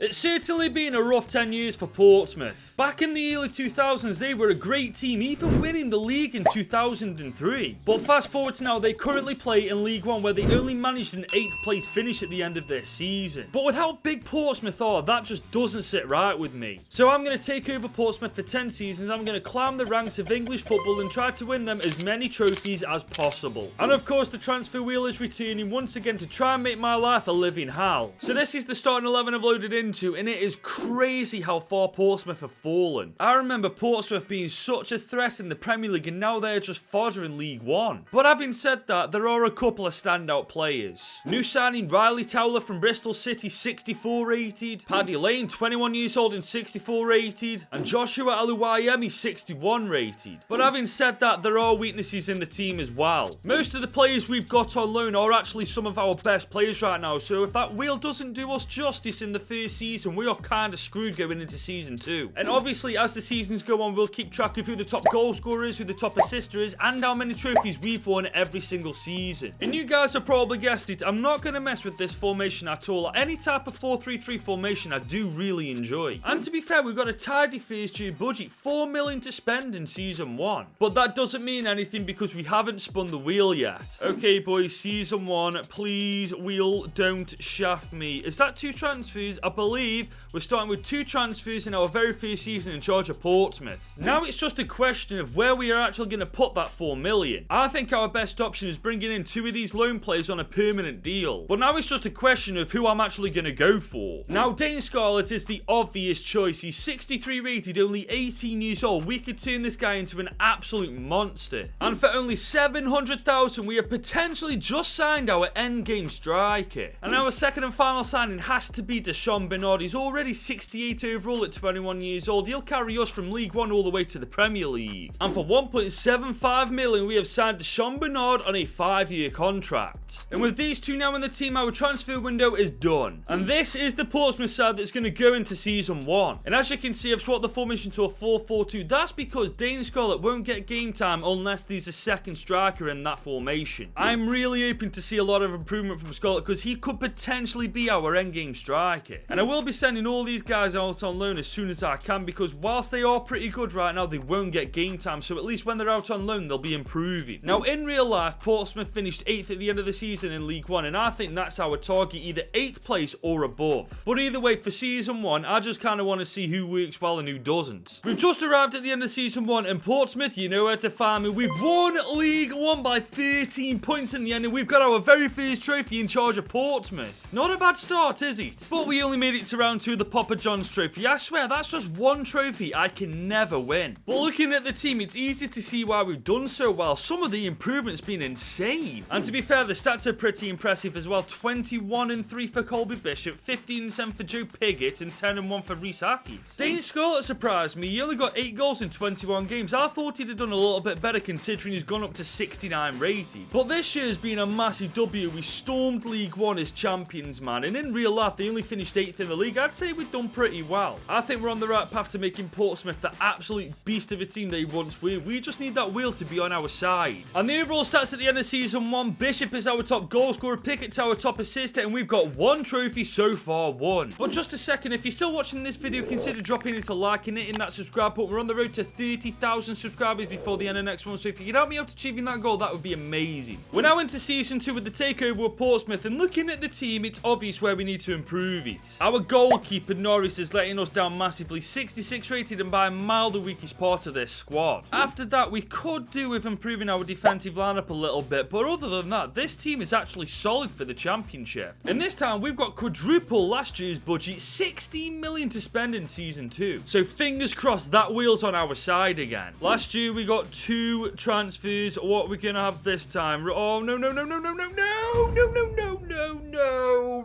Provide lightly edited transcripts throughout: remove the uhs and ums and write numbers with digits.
It's certainly been a rough 10 years for Portsmouth. Back in the early 2000s, they were a great team, even winning the league in 2003. But fast forward to now, they currently play in League One, where they only managed an 8th place finish at the end of their season. But with how big Portsmouth are, that just doesn't sit right with me. So I'm going to take over Portsmouth for 10 seasons. I'm going to climb the ranks of English football and try to win them as many trophies as possible. And of course, the transfer wheel is returning once again to try and make my life a living hell. So this is the starting 11 I've loaded into, and it is crazy how far Portsmouth have fallen. I remember Portsmouth being such a threat in the Premier League, and now they're just fodder in League One. But having said that, there are a couple of standout players. New signing Riley Towler from Bristol City, 64 rated. Paddy Lane, 21 years old and 64 rated. And Joshua Aluwayemi, 61 rated. But having said that, there are weaknesses in the team as well. Most of the players we've got on loan are actually some of our best players right now, so if that wheel doesn't do us justice in the first season, we are kind of screwed going into season 2. And obviously, as the seasons go on, we'll keep track of who the top goal scorer is, who the top assister is, and how many trophies we've won every single season. And you guys have probably guessed it, I'm not going to mess with this formation at all. Any type of 4-3-3 formation I do really enjoy. And to be fair, we've got a tidy first year budget, 4 million to spend in season 1. But that doesn't mean anything because we haven't spun the wheel yet. Okay boys, season 1, please wheel don't shaft me. Is that 2 transfers? I believe we're starting with 2 transfers in our very first season in charge of Portsmouth. Now it's just a question of where we are actually going to put that 4 million. I think our best option is bringing in 2 of these loan players on a permanent deal. But now it's just a question of who I'm actually going to go for. Now Dane Scarlett is the obvious choice. He's 63 rated, only 18 years old. We could turn this guy into an absolute monster. And for only 700,000, we have potentially just signed our endgame striker. And our second and final signing has to be Deshaun Bernard. He's already 68 overall at 21 years old. He'll carry us from League One all the way to the Premier League. And for 1.75 million, we have signed Deshaun Bernard on a 5-year contract. And with these 2 now in the team, our transfer window is done. And this is the Portsmouth side that's going to go into season 1. And as you can see, I've swapped the formation to a 4-4-2. That's because Dane Scarlett won't get game time unless there's a second striker in that formation. I'm really hoping to see a lot of improvement from Scarlett because he could potentially be our endgame striker. And I will be sending all these guys out on loan as soon as I can, because whilst they are pretty good right now, they won't get game time, so at least when they're out on loan, they'll be improving. Now in real life, Portsmouth finished 8th at the end of the season in League One, and I think that's our target, either 8th place or above. But either way, for season 1, I just kind of want to see who works well and who doesn't. We've just arrived at the end of season 1, and Portsmouth, you know where to find me. We've won League One by 13 points in the end, and we've got our very first trophy in charge of Portsmouth. Not a bad start, is it? But we only made it to round 2 of the Papa John's trophy. I swear, that's just one trophy I can never win. But looking at the team, it's easy to see why we've done so well. Some of the improvements been insane. And to be fair, the stats are pretty impressive as well. 21-3 for Colby Bishop, 15-7 for Joe Piggott, and 10-1 for Reece Hackett. Dane Scarlett surprised me. He only got 8 goals in 21 games. I thought he'd have done a little bit better considering he's gone up to 69 rated. But this year's been a massive W. We stormed League One as champions, man. And in real life, they only finished 8th in the league. I'd say we've done pretty well. I think we're on the right path to making Portsmouth the absolute beast of a team they once were. We just need that wheel to be on our side. And the overall stats at the end of season 1, Bishop is our top goal scorer, Pickett's our top assister, and we've got 1 trophy so far, 1. But just a second, if you're still watching this video, consider dropping it a like and hitting that subscribe button. We're on the road to 30,000 subscribers before the end of next one, so if you could help me out achieving that goal, that would be amazing. We're now into season 2 with the takeover of Portsmouth, and looking at the team, it's obvious where we need to improve it. Our goalkeeper, Norris, is letting us down massively, 66 rated and by a mile the weakest part of this squad. After that, we could do with improving our defensive lineup a little bit, but other than that, this team is actually solid for the championship. And this time, we've got quadruple last year's budget, 16 million to spend in season 2. So fingers crossed that wheel's on our side again. Last year, we got 2 transfers. What are we going to have this time? Oh, no.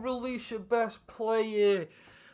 Release your best player.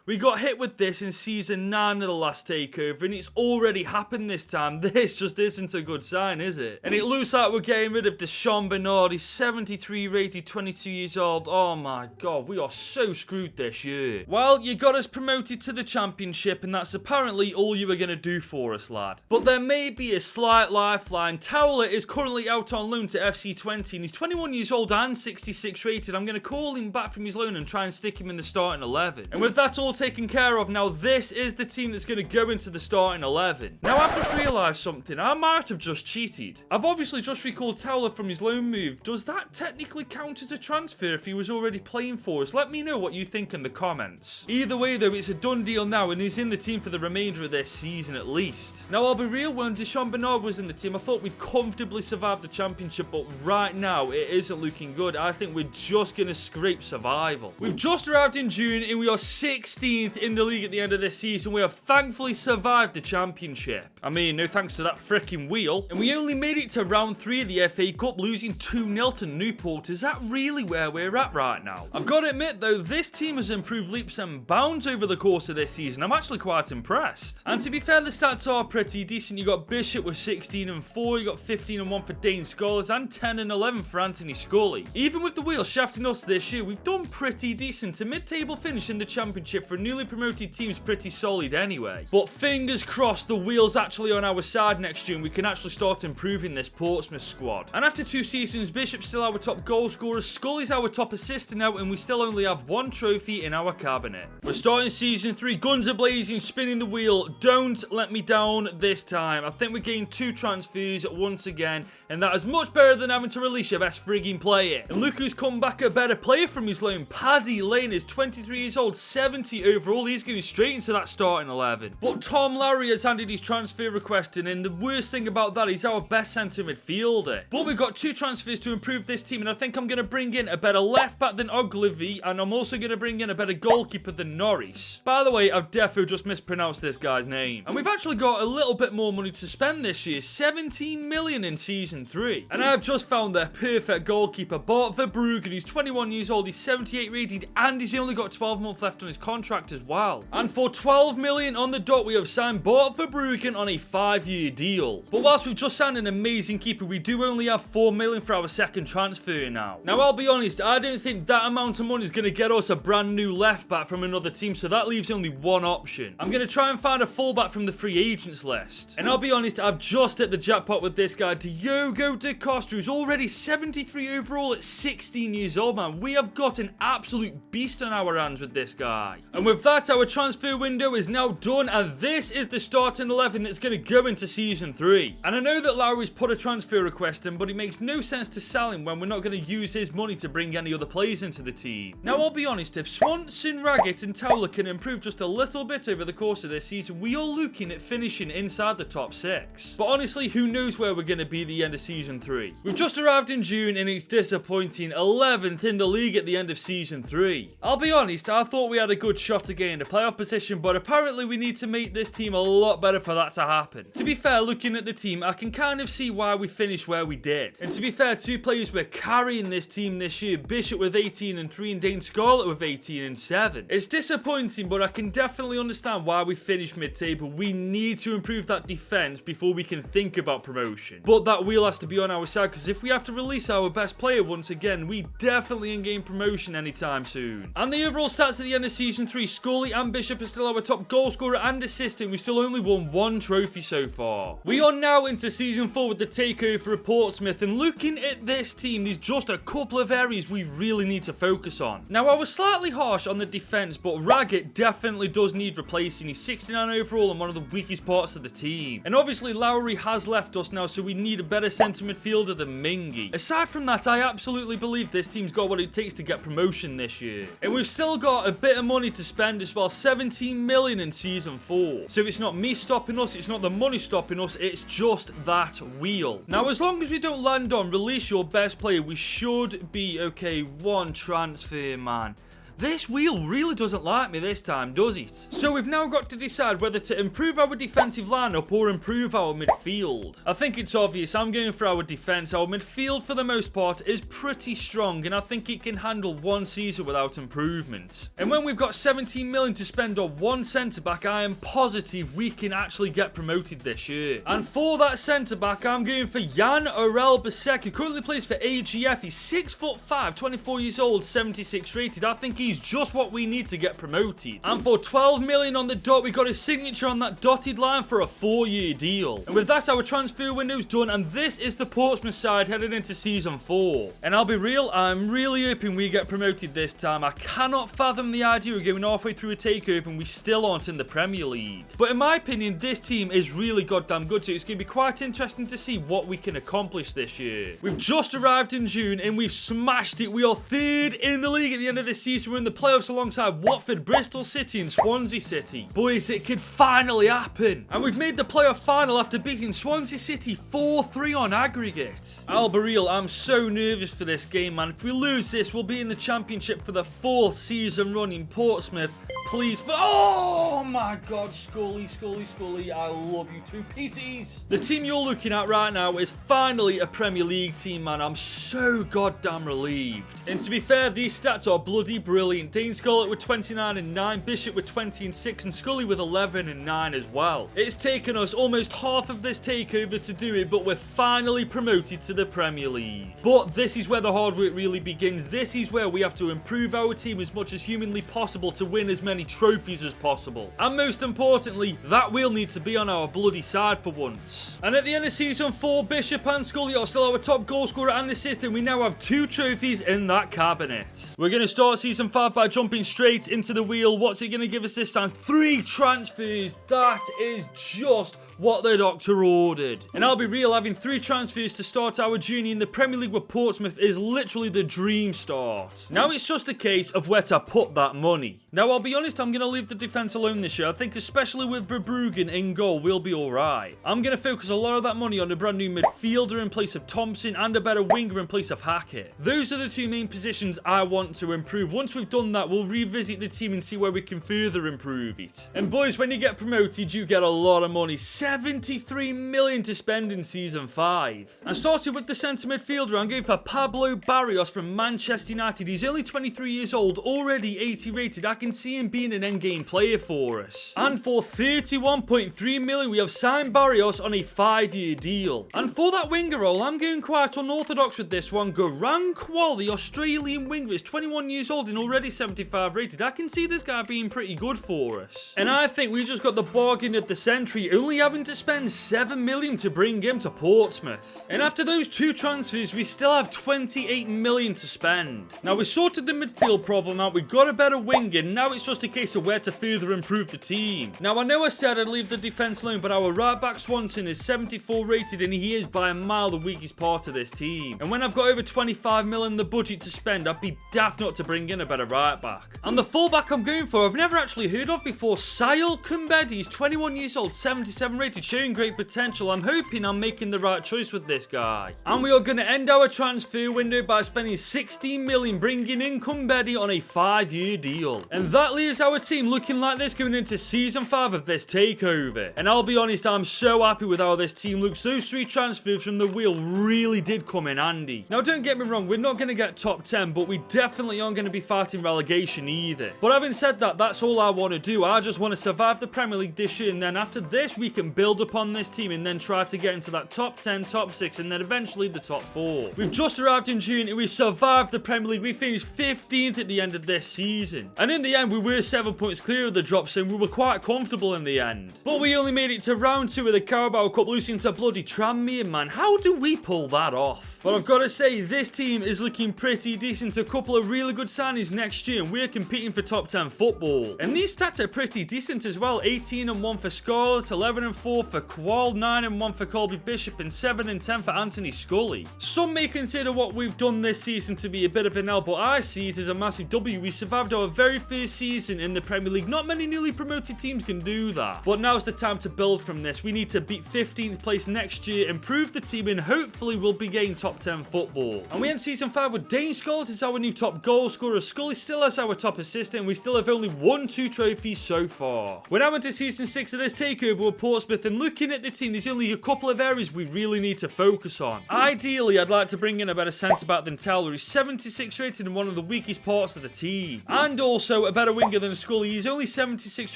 We got hit with this in season 9 of the last takeover, and it's already happened this time. This just isn't a good sign, is it? And it looks like we're getting rid of Deshaun Bernard. He's 73 rated, 22 years old. Oh my god, we are so screwed this year. Well, you got us promoted to the championship, and that's apparently all you were going to do for us, lad. But there may be a slight lifeline. Towler is currently out on loan to FC20, and he's 21 years old and 66 rated. I'm going to call him back from his loan and try and stick him in the starting 11. And with that all all taken care of. Now this is the team that's going to go into the starting 11. Now I've just realised something. I might have just cheated. I've obviously just recalled Towler from his loan move. Does that technically count as a transfer if he was already playing for us? Let me know what you think in the comments. Either way though, it's a done deal now and he's in the team for the remainder of this season at least. Now I'll be real, when Deshaun Bernard was in the team I thought we'd comfortably survive the championship, but right now it isn't looking good. I think we're just going to scrape survival. We've just arrived in June and we are 16th in the league at the end of this season. We have thankfully survived the championship. I mean, no thanks to that freaking wheel. And we only made it to round 3 of the FA Cup, losing 2-0 to Newport. Is that really where we're at right now? I've got to admit though, this team has improved leaps and bounds over the course of this season. I'm actually quite impressed. And to be fair, the stats are pretty decent. You got Bishop with 16-4, you got 15-1 for Dane Scholars, and 10-11 for Anthony Scully. Even with the wheel shafting us this year, we've done pretty decent. A mid-table finish in the championship for a newly promoted team is pretty solid anyway. But fingers crossed the wheel's actually on our side next year and we can actually start improving this Portsmouth squad. And after 2 seasons, Bishop's still our top goal scorer, Scully's our top assister now, and we still only have 1 trophy in our cabinet. We're starting season 3, guns are blazing, spinning the wheel. Don't let me down this time. I think we gained 2 transfers once again, and that is much better than having to release your best frigging player. And look who's come back a better player from his loan. Paddy Lane is 23 years old, 70 overall. He's going straight into that starting 11. But Tom Lowry has handed his transfer request in, and the worst thing about that is our best centre midfielder. But we've got 2 transfers to improve this team, and I think I'm going to bring in a better left back than Ogilvy, and I'm also going to bring in a better goalkeeper than Norris. By the way, I've defo just mispronounced this guy's name. And we've actually got a little bit more money to spend this year, 17 million in season 3. And I've just found their perfect goalkeeper, Bart Verbruggen. He's 21 years old, he's 78 rated, and he's only got 12 months left on his contract as well. And for 12 million on the dot, we have signed Bart Verbruggen on a 5-year deal. But whilst we've just signed an amazing keeper, we do only have 4 million for our second transfer now. Now, I'll be honest, I don't think that amount of money is going to get us a brand new left back from another team, so that leaves only one option. I'm going to try and find a fullback from the free agents list. And I'll be honest, I've just hit the jackpot with this guy, Diogo Da Costa, who's already 73 overall at 16 years old, man. We have got an absolute beast on our hands with this guy. And with that, our transfer window is now done, and this is the starting 11 that's going to go into season 3. And I know that Lowry's put a transfer request in, but it makes no sense to sell him when we're not going to use his money to bring any other players into the team. Now, I'll be honest, if Swanson, Raggett and Towler can improve just a little bit over the course of this season, we are looking at finishing inside the top 6. But honestly, who knows where we're going to be at the end of season 3. We've just arrived in June and it's disappointing, 11th in the league at the end of season 3. I'll be honest, I thought we had a good shot to gain a playoff position, but apparently we need to make this team a lot better for that to happen. To be fair, looking at the team, I can kind of see why we finished where we did. And to be fair, 2 players were carrying this team this year, Bishop with 18-3 and Dane Scarlett with 18-7. It's disappointing, but I can definitely understand why we finished mid-table. We need to improve that defense before we can think about promotion. But that wheel has to be on our side, because if we have to release our best player once again, we definitely ain't gain promotion anytime soon. And the overall stats at the end of season 3, Scully and Bishop are still our top goal scorer and assistant. We still only won 1 trophy so far. We are now into season 4 with the takeover of Portsmouth, and looking at this team, there's just a couple of areas we really need to focus on. Now, I was slightly harsh on the defense, but Raggett definitely does need replacing. He's 69 overall and one of the weakest parts of the team. And obviously Lowry has left us now, so we need a better centre midfielder than Mingy. Aside from that, I absolutely believe this team's got what it takes to get promotion this year. And we've still got a bit of money to spend as well, 17 million in season 4. So it's not me stopping us, it's not the money stopping us, it's just that wheel. Now, as long as we don't land on release your best player, we should be okay. 1 transfer, man. This wheel really doesn't like me this time, does it? So we've now got to decide whether to improve our defensive lineup or improve our midfield. I think it's obvious, I'm going for our defense. Our midfield, for the most part, is pretty strong, and I think it can handle 1 season without improvement. And when we've got 17 million to spend on 1 centre-back, I am positive we can actually get promoted this year. And for that centre-back, I'm going for Jan Orel Bisek, who currently plays for AGF. He's 6'5", 24 years old, 76 rated. I think he's He's just what we need to get promoted. And for 12 million on the dot, we got his signature on that dotted line for a 4-year deal. And with that, our transfer window's done, and this is the Portsmouth side headed into season 4. And I'll be real, I'm really hoping we get promoted this time. I cannot fathom the idea of going halfway through a takeover and we still aren't in the Premier League. But in my opinion, this team is really goddamn good, so it's going to be quite interesting to see what we can accomplish this year. We've just arrived in June and we've smashed it. We are 3rd in the league at the end of this season. We're in the playoffs alongside Watford, Bristol City and Swansea City. Boys, it could finally happen. And we've made the playoff final after beating Swansea City 4-3 on aggregate. I'll be real, I'm so nervous for this game, man. If we lose this, we'll be in the Championship for the 4th season running. Portsmouth, please. Oh my God, Scully, I love you to pieces. The team you're looking at right now is finally a Premier League team, man. I'm so goddamn relieved. And to be fair, these stats are bloody brilliant. Dean Scarlett with 29 and 9, Bishop with 20 and 6, and Scully with 11 and 9 as well. It's taken us almost half of this takeover to do it, but we're finally promoted to the Premier League. But this is where the hard work really begins. This is where we have to improve our team as much as humanly possible to win as many trophies as possible. And most importantly, that will need to be on our bloody side for once. And at the end of season 4, Bishop and Scully are still our top goal scorer and assist, and we now have 2 trophies in that cabinet. We're going to start season 5 by jumping straight into the wheel. What's it going to give us this time? 3 transfers. That is just what the doctor ordered. And I'll be real, having 3 transfers to start our journey in the Premier League with Portsmouth is literally the dream start. Now it's just a case of where to put that money. Now I'll be honest, I'm going to leave the defence alone this year. I think especially with Verbruggen in goal, we'll be alright. I'm going to focus a lot of that money on a brand new midfielder in place of Thompson and a better winger in place of Hackett. Those are the 2 main positions I want to improve. Once we've done that, we'll revisit the team and see where we can further improve it. And boys, when you get promoted, you get a lot of money. 73 million to spend in season 5. And starting with the centre midfielder, I'm going for Pablo Barrios from Manchester United. He's only 23 years old, already 80 rated. I can see him being an endgame player for us. And for 31.3 million, we have signed Barrios on a 5-year deal. And for that winger role, I'm going quite unorthodox with this one. Garang Kwal, the Australian winger, is 21 years old and already 75 rated. I can see this guy being pretty good for us. And I think we just got the bargain of the century, only having to spend 7 million to bring him to Portsmouth. And after those 2 transfers, we still have 28 million to spend. Now we sorted the midfield problem out, we got a better winger, now it's just a case of where to further improve the team. Now I know I said I'd leave the defence alone, but our right back Swanson is 74 rated and he is by a mile the weakest part of this team. And when I've got over 25 million in the budget to spend, I'd be daft not to bring in a better right back. And the full back I'm going for, I've never actually heard of before. Sayal Kumbedi, he's 21 years old, 77 rated, showing great potential. I'm hoping I'm making the right choice with this guy. And we are going to end our transfer window by spending 16 million bringing in Kumbedi on a 5-year deal. And that leaves our team looking like this going into season 5 of this takeover. And I'll be honest, I'm so happy with how this team looks. Those 3 transfers from the wheel really did come in handy. Now don't get me wrong, we're not going to get top 10, but we definitely aren't going to be fighting relegation either. But having said that, that's all I want to do. I just want to survive the Premier League this year, and then after this we can build upon this team and then try to get into that top 10, top 6 and then eventually the top 4. We've just arrived in June and we survived the Premier League. We finished 15th at the end of this season. And in the end we were 7 points clear of the drop zone. We were quite comfortable in the end. But we only made it to round 2 of the Carabao Cup, losing to bloody Tranmere, man. How do we pull that off? But I've got to say, this team is looking pretty decent. A couple of really good signings next year and we're competing for top 10 football. And these stats are pretty decent as well. 18 and 1 for Scarlett, 11 and 4 for Qual, 9 and 1 for Colby Bishop and 7 and 10 for Anthony Scully. Some may consider what we've done this season to be a bit of an L, but I see it as a massive W. We survived our very first season in the Premier League. Not many newly promoted teams can do that. But now's the time to build from this. We need to beat 15th place next year, improve the team, and hopefully we'll be getting top 10 football. And we end season 5 with Dane Scarlett as our new top goal scorer. Scully still has our top assistant, and we still have only 1-2 trophies so far. We're now into season 6 of this takeover with Portsmouth Portsmouth, and looking at the team, there's only a couple of areas we really need to focus on. Ideally, I'd like to bring in a better centre-back than Towler. He's 76 rated and one of the weakest parts of the team. And also a better winger than Scully. He's only 76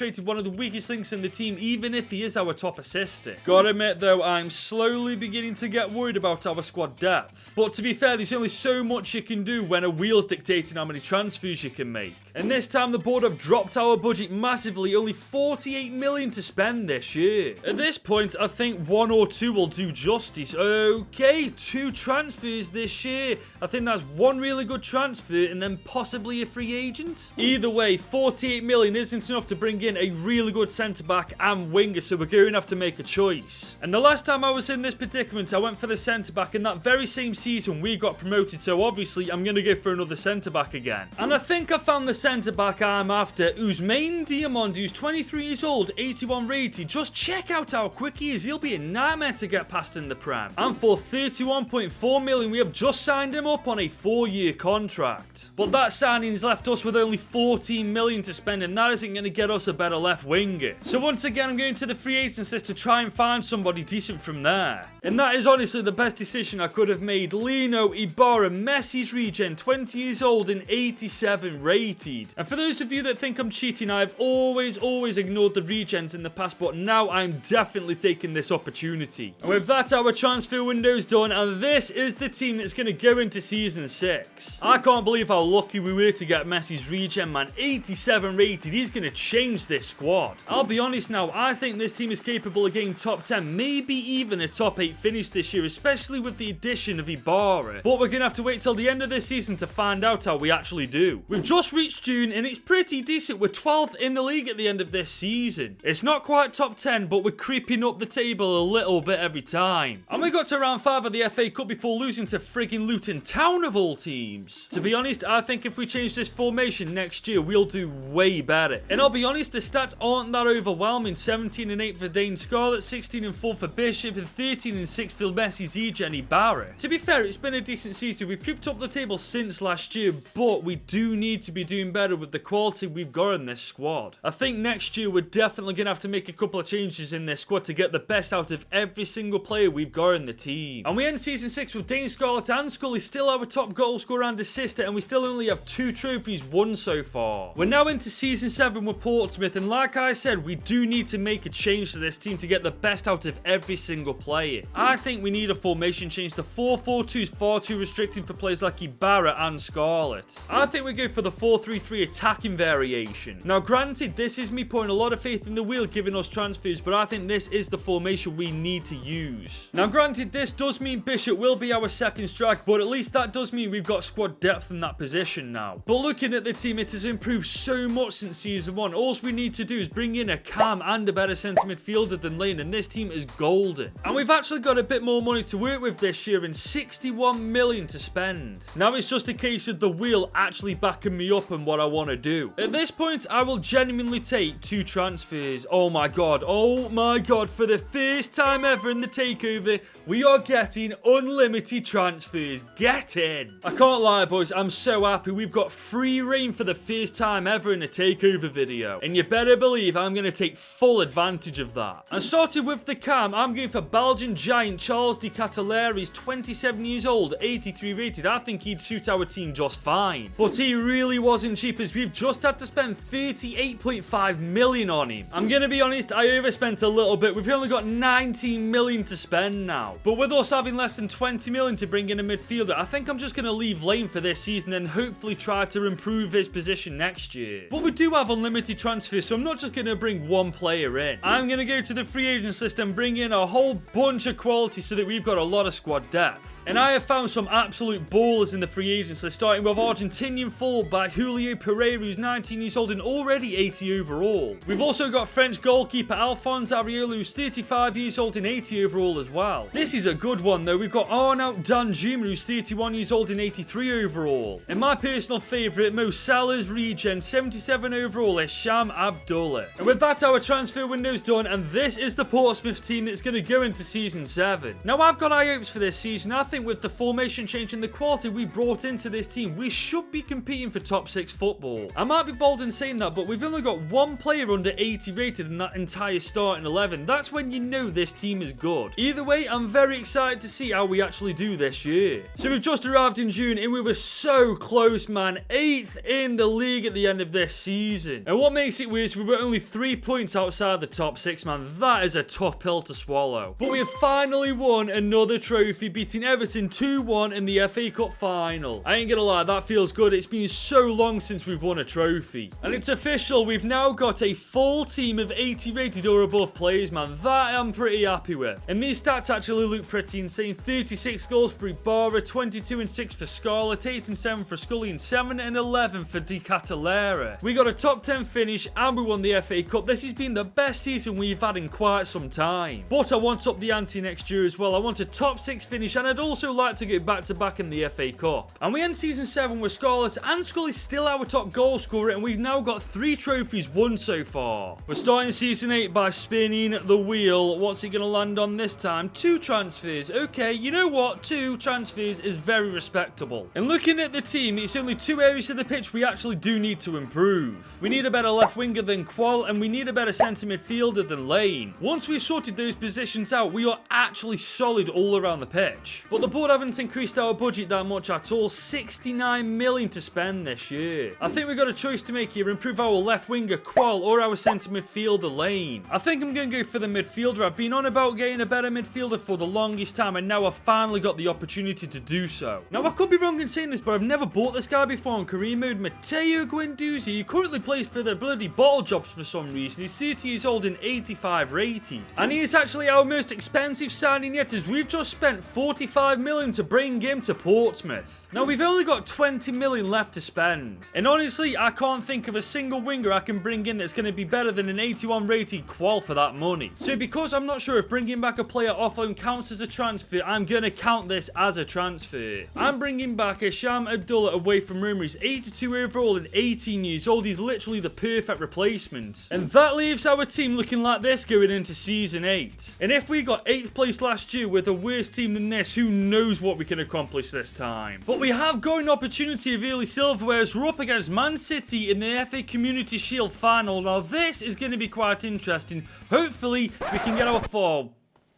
rated, one of the weakest links in the team, even if he is our top assistant. Gotta admit though, I'm slowly beginning to get worried about our squad depth. But to be fair, there's only so much you can do when a wheel's dictating how many transfers you can make. And this time the board have dropped our budget massively, only 48 million to spend this year. At this point, I think 1 or 2 will do justice. Okay, 2 transfers this year. I think that's 1 really good transfer and then possibly a free agent. Either way, 48 million isn't enough to bring in a really good centre-back and winger, so we're going to have to make a choice. And the last time I was in this predicament, I went for the centre-back, and that very same season we got promoted, so obviously I'm going to go for another centre-back again. And I think I found the centre-back I'm after, Ousmane Diamond, who's 23 years old, 81 rated. Just check out how quick he is. He'll be a nightmare to get past in the Prem. And for 31.4 million, we have just signed him up on a 4-year contract. But that signing's left us with only 14 million to spend, and that isn't going to get us a better left winger. So once again, I'm going to the free agents list to try and find somebody decent from there. And that is honestly the best decision I could have made. Lino Ibarra, Messi's regen, 20 years old and 87 rated. And for those of you that think I'm cheating, I've always ignored the regens in the past, but now I'm definitely taking this opportunity. And with that, our transfer window's done, and this is the team that's going to go into season 6. I can't believe how lucky we were to get Messi's regen, man. 87 rated. He's going to change this squad. I'll be honest now, I think this team is capable of getting top 10, maybe even a top 8 finish this year, especially with the addition of Ibarra. But we're going to have to wait till the end of this season to find out how we actually do. We've just reached June, and it's pretty decent. We're 12th in the league at the end of this season. It's not quite top 10, but we're creeping up the table a little bit every time. And we got to round 5 of the FA Cup before losing to friggin' Luton Town of all teams. To be honest, I think if we change this formation next year, we'll do way better. And I'll be honest, the stats aren't that overwhelming. 17 and 8 for Dane Scarlett, 16 and 4 for Bishop, and 13 and 6 for Messi, Zege, and Ibarra. To be fair, it's been a decent season. We've creeped up the table since last year, but we do need to be doing better with the quality we've got in this squad. I think next year we're definitely going to have to make a couple of changes in this squad to get the best out of every single player we've got in the team. And we end season 6 with Dane Scarlett and Scully still our top goal scorer and assister, and we still only have 2 trophies won so far. We're now into season 7 with Portsmouth, and like I said, we do need to make a change to this team to get the best out of every single player. I think we need a formation change. The 4-4-2 is far too restricting for players like Ibarra and Scarlett. I think we go for the 4-3-3 attacking variation. Now granted, this is me putting a lot of faith in the wheel giving us transfers, but I think this is the formation we need to use. Now granted, this does mean Bishop will be our second strike, but at least that does mean we've got squad depth in that position now. But looking at the team, it has improved so much since season 1. All we need to do is bring in a cam and a better centre midfielder than Lane, and this team is golden. And we've actually got a bit more money to work with this year and 61 million to spend. Now it's just a case of the wheel actually backing me up and what I want to do. At this point, I will genuinely take 2 transfers. Oh my god, for the first time ever in the takeover, we are getting unlimited transfers. Get in. I can't lie, boys, I'm so happy. We've got free reign for the first time ever in a takeover video, and you better believe I'm going to take full advantage of that. And starting with the cam, I'm going for Belgian giant Charles de Ketelaere. He's 27 years old, 83 rated. I think he'd suit our team just fine. But he really wasn't cheap, as we've just had to spend 38.5 million on him. I'm going to be honest, I overspent a little bit. We've only got 19 million to spend now. But with us having less than 20 million to bring in a midfielder, I think I'm just going to leave Lane for this season and hopefully try to improve his position next year. But we do have unlimited transfers, so I'm not just going to bring one player in. I'm going to go to the free agents list and bring in a whole bunch of quality so that we've got a lot of squad depth. And I have found some absolute ballers in the free agents list, starting with Argentinian fullback Julio Pereira, who's 19 years old and already 80 overall. We've also got French goalkeeper Alphonse Areola, who's 35 years old and 80 overall as well. This This is a good one though. We've got Arnaut Danjuma, who's 31 years old and 83 overall. And my personal favourite, Mo Salah's regen, 77 overall, is Sham Abdullah. And with that, our transfer window's done, and this is the Portsmouth team that's going to go into Season 7. Now, I've got high hopes for this season. I think with the formation change and the quality we brought into this team, we should be competing for top 6 football. I might be bold in saying that, but we've only got one player under 80 rated in that entire starting 11. That's when you know this team is good. Either way, I'm very excited to see how we actually do this year. So we've just arrived in June, and we were so close, man. 8th in the league at the end of this season. And what makes it worse, we were only 3 points outside the top 6, man. That is a tough pill to swallow. But we have finally won another trophy, beating Everton 2-1 in the FA Cup final. I ain't gonna lie, that feels good. It's been so long since we've won a trophy. And it's official, we've now got a full team of 80 rated or above players, man. That I'm pretty happy with. And these stats actually look pretty insane. 36 goals for Ibarra, 22 and 6 for Scarlett, 8 and 7 for Scully, and 7 and 11 for Di Catalera. We got a top 10 finish and we won the FA Cup. This has been the best season we've had in quite some time. But I want up the ante next year as well. I want a top 6 finish, and I'd also like to get back to back in the FA Cup. And we end Season 7 with Scarlett, and Scully still our top goal scorer, and we've now got 3 trophies won so far. We're starting Season 8 by spinning the wheel. What's he going to land on this time? 2 transfers. Okay, you know what? 2 transfers is very respectable. And looking at the team, it's only 2 areas of the pitch we actually do need to improve. We need a better left winger than Qual, and we need a better centre midfielder than Lane. Once we've sorted those positions out, we are actually solid all around the pitch. But the board haven't increased our budget that much at all. 69 million to spend this year. I think we've got a choice to make here: improve our left winger Qual or our centre midfielder Lane. I think I'm going to go for the midfielder. I've been on about getting a better midfielder for the longest time, and now I've finally got the opportunity to do so. Now, I could be wrong in saying this, but I've never bought this guy before on career mode. Matteo Guendouzi, he currently plays for the bloody bottle jobs for some reason. He's 30 years old and 85 rated. And he is actually our most expensive signing yet, as we've just spent 45 million to bring him to Portsmouth. Now, we've only got 20 million left to spend. And honestly, I can't think of a single winger I can bring in that's going to be better than an 81 rated Qual for that money. So because I'm not sure if bringing back a player off loan counts as a transfer, I'm going to count this as a transfer. I'm bringing back a Sham Abdullah away from Roma. He's 82 overall and 18 years old. He's literally the perfect replacement. And that leaves our team looking like this going into Season 8. And if we got 8th place last year with a worse team than this, who knows what we can accomplish this time. But we have got an opportunity of early silverware as we're up against Man City in the FA Community Shield final. Now this is going to be quite interesting. Hopefully we can get our fall.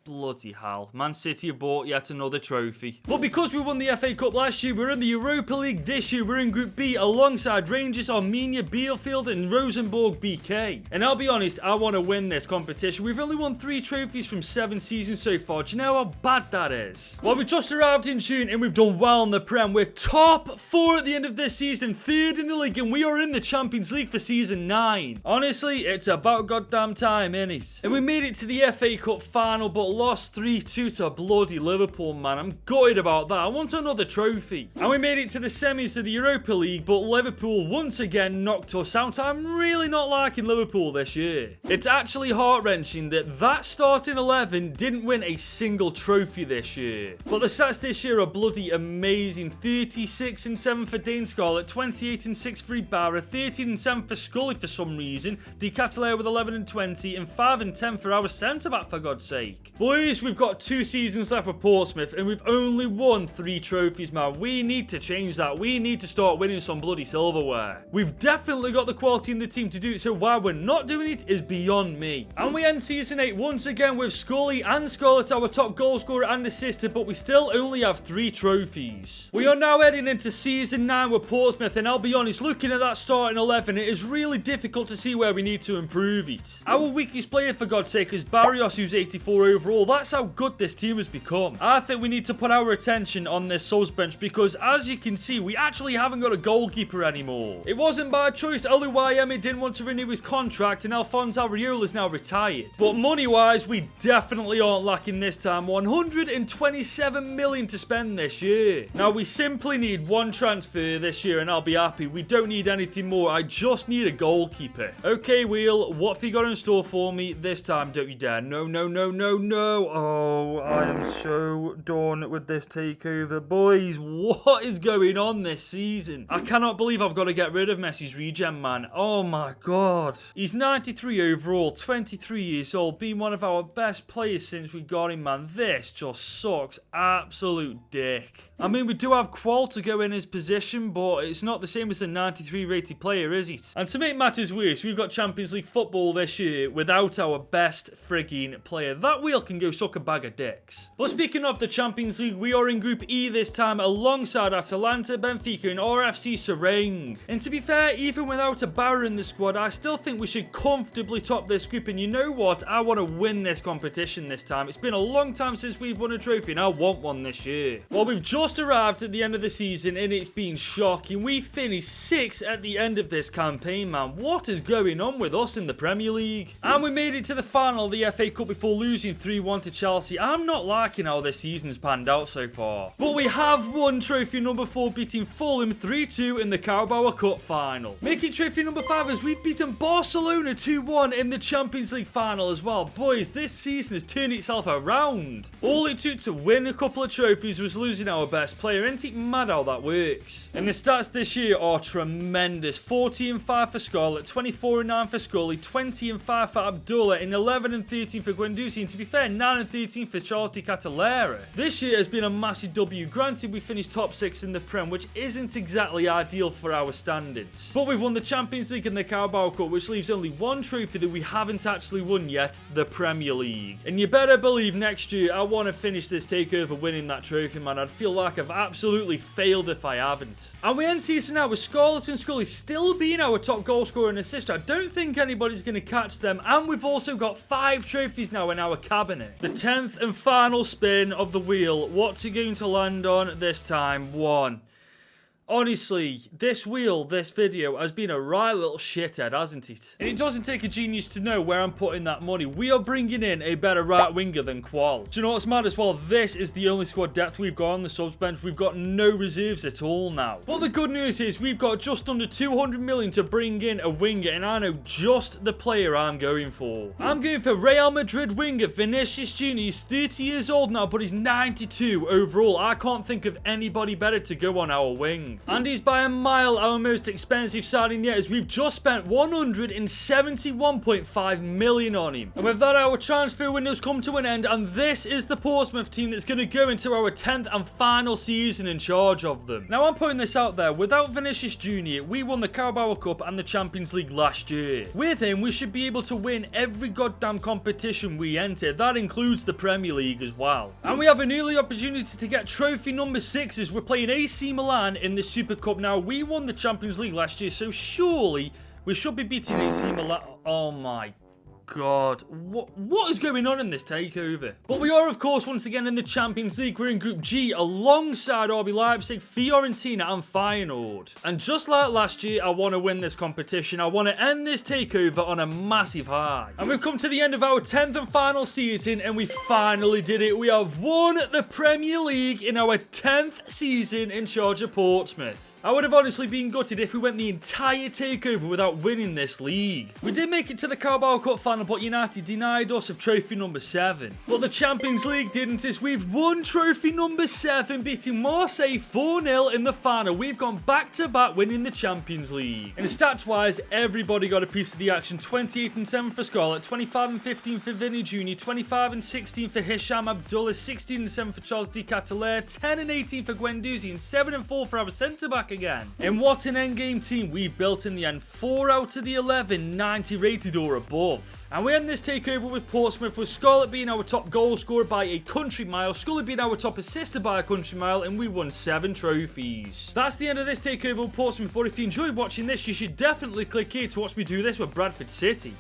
Bloody hell. Man City have bought yet another trophy. But because we won the FA Cup last year, we're in the Europa League this year. We're in Group B alongside Rangers, Armenia, Bielefeld and Rosenborg BK. And I'll be honest, I want to win this competition. We've only won 3 trophies from 7 seasons so far. Do you know how bad that is? Well, we just arrived in June and we've done well in the Prem. We're top 4 at the end of this season, 3rd in the league, and we are in the Champions League for Season 9. Honestly, it's about goddamn time, innit? And we made it to the FA Cup final, but lost 3-2 to bloody Liverpool, man. I'm gutted about that. I want another trophy. And we made it to the semis of the Europa League, but Liverpool once again knocked us out. I'm really not liking Liverpool this year. It's actually heart-wrenching that starting 11 didn't win a single trophy this year. But the stats this year are bloody amazing. 36 and 7 for Dane Scarlett, 28 and 6 for Ibarra, 13 and 7 for Scully for some reason, Di Catalera with 11 and 20, and 5 and 10 for our centre-back, for God's sake. Boys, we've got 2 seasons left for Portsmouth, and we've only won 3 trophies, man. We need to change that. We need to start winning some bloody silverware. We've definitely got the quality in the team to do it, so why we're not doing it is beyond me. And we end Season 8 once again with Scully and Scarlett our top goal scorer and assister, but we still only have 3 trophies. We are now heading into Season 9 with Portsmouth, and I'll be honest, looking at that starting 11, it is really difficult to see where we need to improve it. Our weakest player, for God's sake, is Barrios, who's 84 overall. That's how good this team has become. I think we need to put our attention on this subs bench because, as you can see, we actually haven't got a goalkeeper anymore. It wasn't by choice. Oluwayemi didn't want to renew his contract and Alphonse Areola is now retired. But money-wise, we definitely aren't lacking this time. 127 million to spend this year. Now, we simply need 1 transfer this year and I'll be happy. We don't need anything more. I just need a goalkeeper. Okay, Wheel, what have you got in store for me this time? Don't you dare. No, no, no, no, no. go. Oh, I am so done with this takeover. Boys, what is going on this season? I cannot believe I've got to get rid of Messi's regen, man. Oh my god. He's 93 overall, 23 years old, being one of our best players since we got him, man. This just sucks. Absolute dick. I mean, we do have Qual to go in his position, but it's not the same as a 93 rated player, is it? And to make matters worse, we've got Champions League football this year without our best frigging player. That wheel can go suck a bag of dicks. But speaking of the Champions League, we are in Group E this time alongside Atalanta, Benfica and RFC Serang. And to be fair, even without a Barra in the squad, I still think we should comfortably top this group. And you know what? I want to win this competition this time. It's been a long time since we've won a trophy and I want one this year. Well, we've just arrived at the end of the season and it's been shocking. We finished 6th at the end of this campaign, man. What is going on with us in the Premier League? And we made it to the final of the FA Cup before losing 3-1 to Chelsea. I'm not liking how this season's panned out so far. But we have won trophy number 4, beating Fulham 3-2 in the Carabao Cup final. Making trophy number 5 as we've beaten Barcelona 2-1 in the Champions League final as well. Boys, this season has turned itself around. All it took to win a couple of trophies was losing our best player. Ain't it mad how that works? And the stats this year are tremendous. 40-5 for Scarlett, 24-9 for Scully, 20-5 for Abdullah, and 11-13 for Guendouzi, and to be fair, 9-13 for Charles de Catalera. This year has been a massive W. Granted, we finished top 6 in the Prem, which isn't exactly ideal for our standards. But we've won the Champions League and the Carabao Cup, which leaves only one trophy that we haven't actually won yet, the Premier League. And you better believe next year I want to finish this takeover winning that trophy, man. I'd feel like I've absolutely failed if I haven't. And we end season now with Scarlett and Scully still being our top goal scorer and assist. I don't think anybody's going to catch them. And we've also got 5 trophies now in our cabinet. The 10th and final spin of the wheel. What's it going to land on this time? 1. Honestly, this wheel, this video, has been a right little shithead, hasn't it? And it doesn't take a genius to know where I'm putting that money. We are bringing in a better right winger than Qual. Do you know what's mad as well? This is the only squad depth we've got on the subs bench. We've got no reserves at all now. But the good news is we've got just under 200 million to bring in a winger, and I know just the player I'm going for. I'm going for Real Madrid winger Vinicius Jr. He's 30 years old now, but he's 92 overall. I can't think of anybody better to go on our wing. And he's by a mile our most expensive signing yet, as we've just spent 171.5 million on him. And with that, our transfer window's come to an end, and this is the Portsmouth team that's going to go into our 10th and final season in charge of them. Now, I'm putting this out there. Without Vinicius Jr., we won the Carabao Cup and the Champions League last year. With him, we should be able to win every goddamn competition we enter. That includes the Premier League as well. And we have an early opportunity to get trophy number 6 as we're playing AC Milan in the Super Cup. Now, we won the Champions League last year, so surely we should be beating AC Milan. Oh my god, what is going on in this takeover? But we are, of course, once again in the Champions League. We're in Group G alongside RB Leipzig, Fiorentina and Feyenoord. And just like last year, I want to win this competition. I want to end this takeover on a massive high. And we've come to the end of our 10th and final season, and we finally did it. We have won the Premier League in our 10th season in charge of Portsmouth. I would have honestly been gutted if we went the entire takeover without winning this league. We did make it to the Carabao Cup final, but United denied us of trophy number 7. But the Champions League didn't, as we've won trophy number 7, beating Marseille 4-0 in the final. We've gone back-to-back winning the Champions League. And stats-wise, everybody got a piece of the action. 28-7 for Scarlett, 25-15 for Vinny Jr., 25-16 for Hisham Abdullah, 16-7 for Charles de Catalera, 10-18 for Guendouzi, and 7-4 for our centre-back again. And what an endgame team we built in the end. 4 out of the 11 90 rated or above. And we end this takeover with Portsmouth, with Scarlett being our top goal scorer by a country mile, Scully being our top assister by a country mile, and we won 7 trophies. That's the end of this takeover with Portsmouth, but if you enjoyed watching this, you should definitely click here to watch me do this with Bradford City.